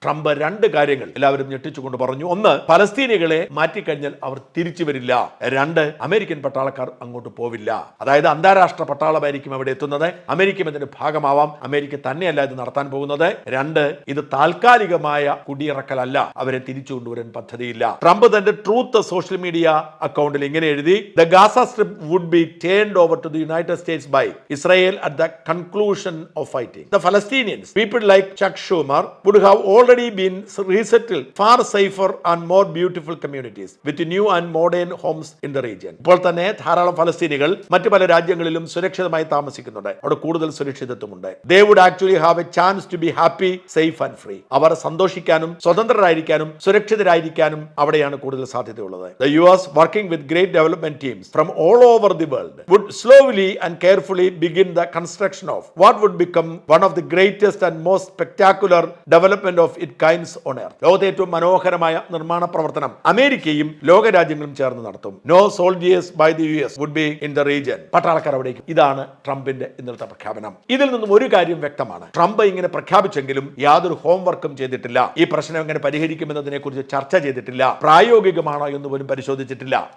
Trump രണ്ട് കാര്യങ്ങൾ എല്ലാവരും ഞെട്ടിച്ചുകൊണ്ട് പറഞ്ഞു. ഒന്ന്, പലസ്തീനികളെ മാറ്റിക്കഴിഞ്ഞാൽ അവർ തിരിച്ചു വരില്ല. രണ്ട്, അമേരിക്കൻ പട്ടാളക്കാർ അങ്ങോട്ട് പോവില്ല. അതായത് അന്താരാഷ്ട്ര പട്ടാളമായിരിക്കും അവിടെ എത്തുന്നത്. അമേരിക്ക ഇതിന്റെ ഭാഗമാവാം. അമേരിക്ക തന്നെയല്ല ഇത് നടത്താൻ പോകുന്നത്. രണ്ട്, ഇത് താൽക്കാലികമായ കുടിയിറക്കലല്ല, അവരെ തിരിച്ചു കൊണ്ടുവരാൻ പദ്ധതിയില്ല. ട്രംപ് തന്റെ ട്രൂത്ത് സോഷ്യൽ മീഡിയ അക്കൗണ്ടിൽ ഇങ്ങനെ എഴുതി: the Gaza Strip would be turned over to the United States by Israel at the conclusion of fighting. The Palestinians, people like Chuck Schumer, would have already been resettled far safer and more beautiful communities with new and modern homes in the region. ഇപ്പോൾ തന്നെ ധാരാളം ഫലസ്തീനികൾ മറ്റു പല രാജ്യങ്ങളിലും സുരക്ഷിതമായി താമസിക്കുന്നുണ്ട്. അവിടെ കൂടുതൽ സുരക്ഷിതത്വമുണ്ട്. They would actually have a chance to be happy, safe and free. അവർ സന്തോഷിക്കാനും സ്വതന്ത്രരായിരിക്കാനും സുരക്ഷിതരായിരിക്കാനും അവിടെയാണ് കൂടുതൽ സാധ്യതയുള്ളത്. The US, working with great development teams from all over the world, would slowly and carefully begin the construction of what would become one of the greatest and most spectacular development of its kinds on earth. ലോകത്തെ ഏറ്റവും മനോഹരമായ നിർമ്മാണ പ്രവർത്തനം അമേരിക്കയും ലോകരാജ്യങ്ങളും ചേർന്ന് നടത്തും. No soldiers by the US would be in the region. പട്ടാളക്കാർ അവിടേക്ക്. ഇതാണ് ട്രംപിന്റെ ഇന്നത്തെ പ്രഖ്യാപനം. ഇതിൽ നിന്നും ഒരു കാര്യം വ്യക്തമാണ്: ട്രംപ് ഇങ്ങനെ പ്രഖ്യാപിച്ചെങ്കിലും യാതൊരു ഹോംവർക്കും ചെയ്തിട്ടില്ല. ഈ പ്രശ്നം എങ്ങനെ പരിഹരിക്കുമെന്നതിനെ കുറിച്ച് ചർച്ച ചെയ്തിട്ടില്ല. പ്രായോഗികമാണോ എന്ന് പോലും പരിശോധിച്ചിട്ടില്ല.